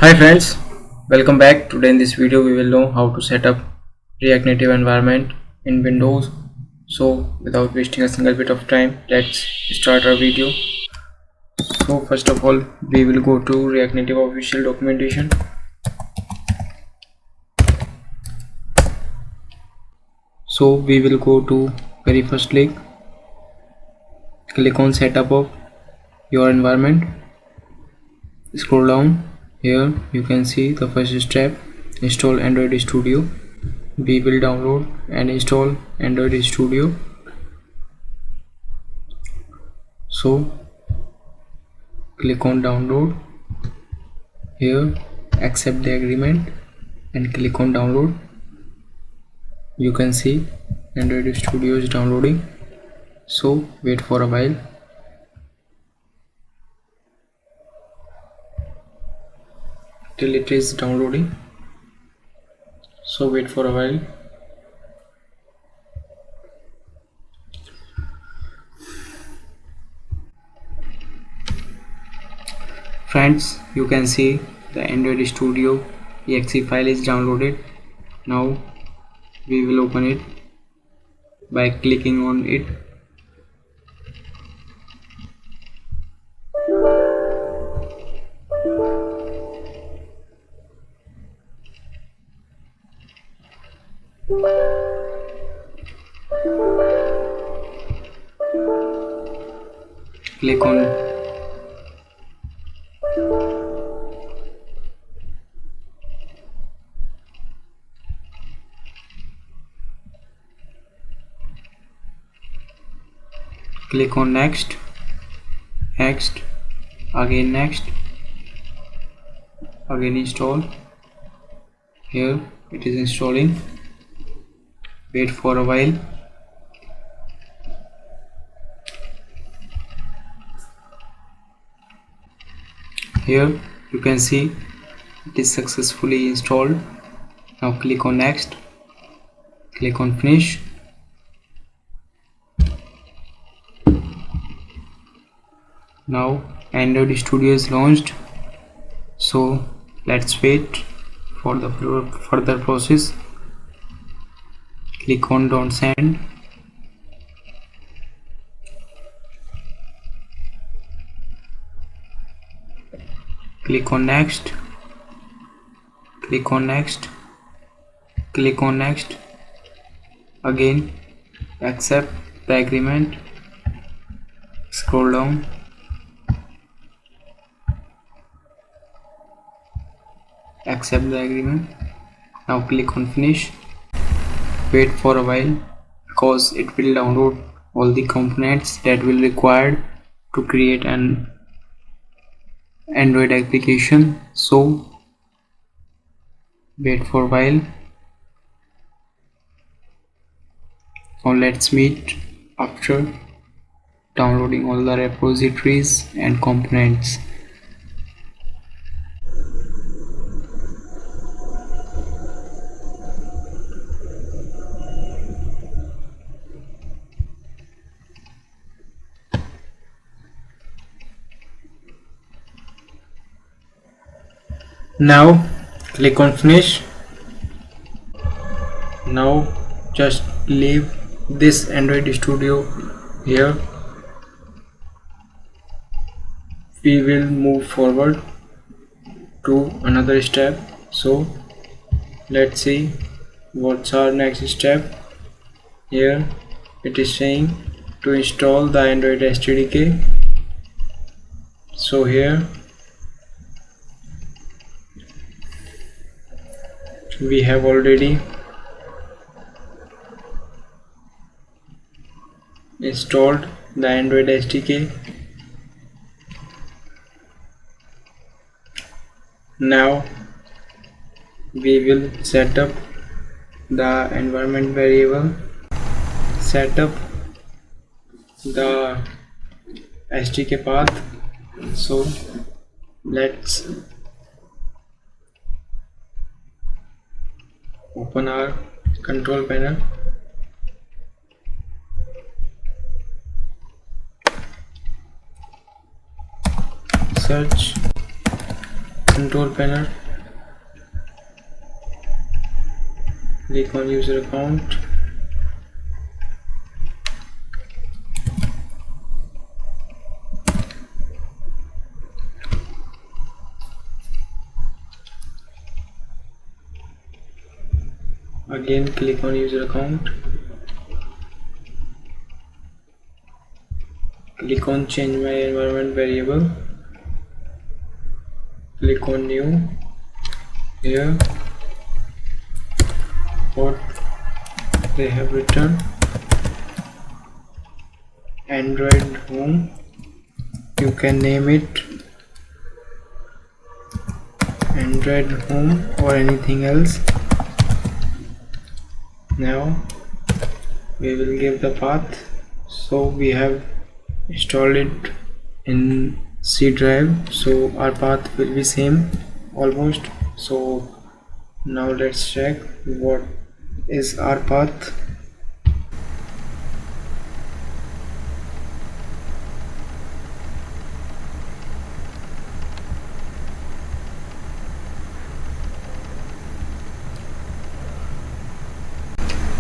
Hi friends, welcome back. Today in this video we will know how to set up React Native environment in Windows. So without wasting a single bit of time, let's start our video. So first of all, we will go to React Native official documentation. So we will go to very first link, click on setup of your environment, scroll down. Here you can see the first step, install Android Studio. We will download and install Android Studio. So click on download. Here accept the agreement and click on download. You can see Android Studio is downloading, so wait for a while. Till it is downloading, so wait for a while. Friends, you can see the Android Studio exe file is downloaded. Now we will open it by clicking on it. Click on next, again next, again install. Here it is installing, wait for a while. Here you can see it is successfully installed. Now click on next, click on finish. Now Android Studio is launched, so let's wait for the further process. Click on don't send. Click on next, click on next, click on next, again accept the agreement, scroll down, accept the agreement. Now click on finish. Wait for a while because it will download all the components that will required to create an Android application. So wait for a while. Now let's meet after downloading all the repositories and components. Now click on finish. Now just leave this Android Studio here. We will move forward to another step. So let's see what's our next step. Here it is saying to install the Android JDK. So here we have already installed the Android SDK. Now we will set up the environment variable, set up the SDK path. So let's open our control panel. Search control panel, click on user account, again click on user account, click on change my environment variable, click on new. Here what they have written, Android home, you can name it Android home or anything else. Now we will give the path. So we have installed it in C drive, so our path will be same almost. So now let's check what is our path.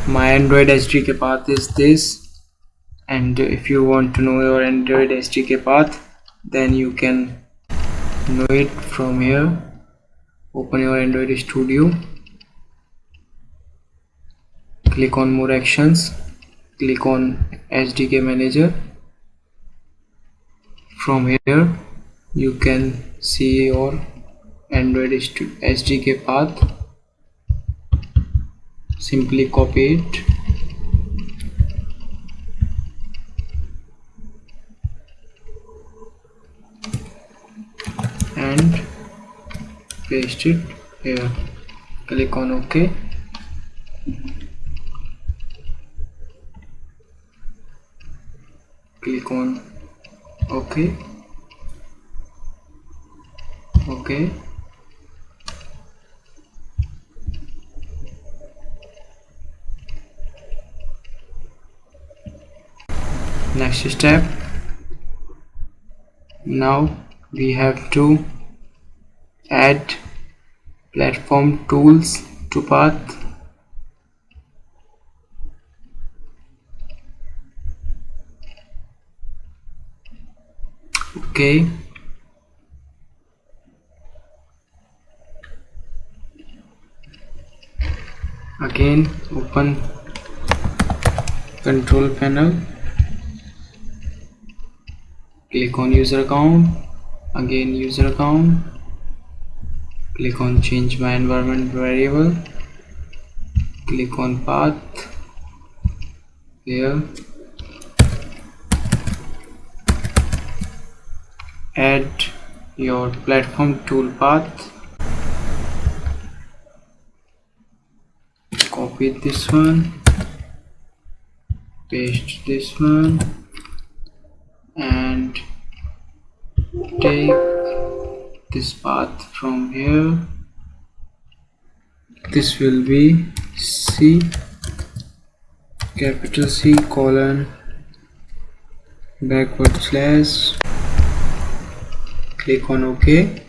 My Android SDK path is this, and if you want to know your Android SDK path, then you can know it from here. Open your Android Studio, click on more actions, click on SDK manager. From here you can see your Android SDK path. Simply copy it and paste it here. Click on OK. Click on OK. OK. Next step, now we have to add platform tools to path. Okay, again open control panel, click on user account, again user account, click on change my environment variable, click on path here, add your platform tool path, copy this one, paste this one, and take this path from here. This will be C, capital C colon backward slash, click on OK.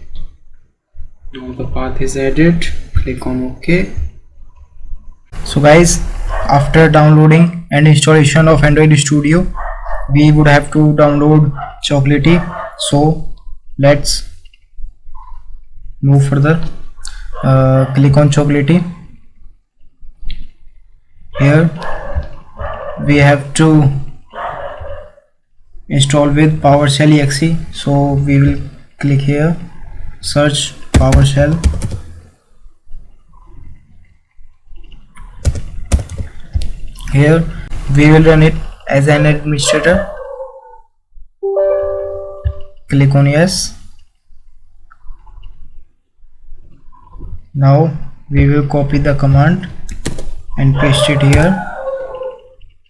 Now the path is added, click on OK. So guys, after downloading and installation of Android Studio, we would have to download Chocolatey. So let's move further. Click on Chocolatey. Here we have to install with PowerShell exe. So we will click here, search PowerShell. Here we will run it as an administrator. Click on yes. Now we will copy the command and paste it here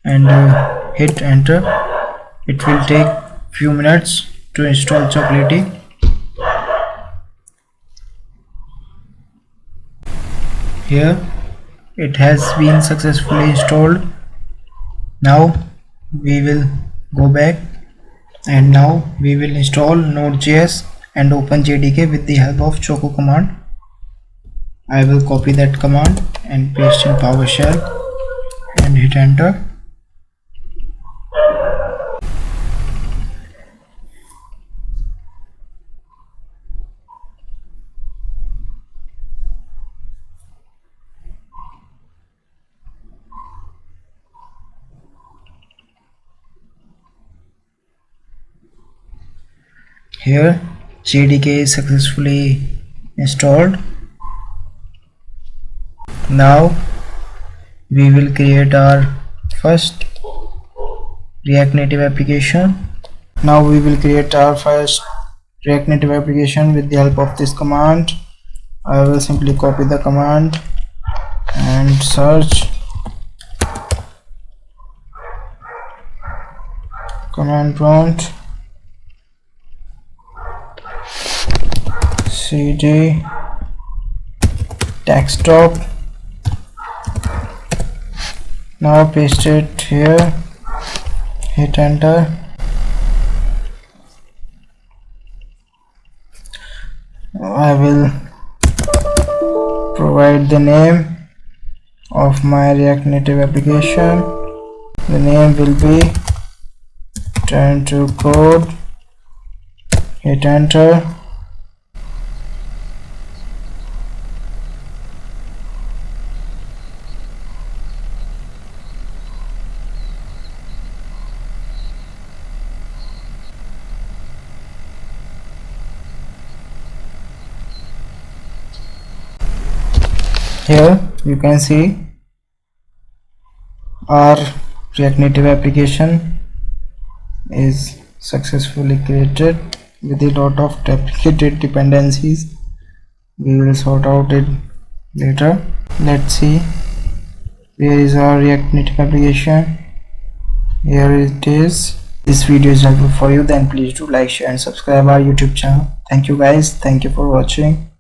and hit enter. It will take few minutes to install Chocolatey. Here it has been successfully installed. Now we will go back and now we will install Node.js and open JDK with the help of choco command. I will copy that command and paste in PowerShell and hit enter. Here JDK is successfully installed. Now we will create our first React Native application. Now we will create our first React Native application with the help of this command. I will simply copy the command and search command prompt cd desktop. Now paste it here, hit enter. I will provide the name of my React Native application. The name will be turn to code, hit enter. Here you can see our React Native application is successfully created with a lot of deprecated dependencies. We will sort out it later. Let's see, where is our React Native application? Here it is. This video is helpful for you, then please do like, share and subscribe our YouTube channel. Thank you guys, thank you for watching.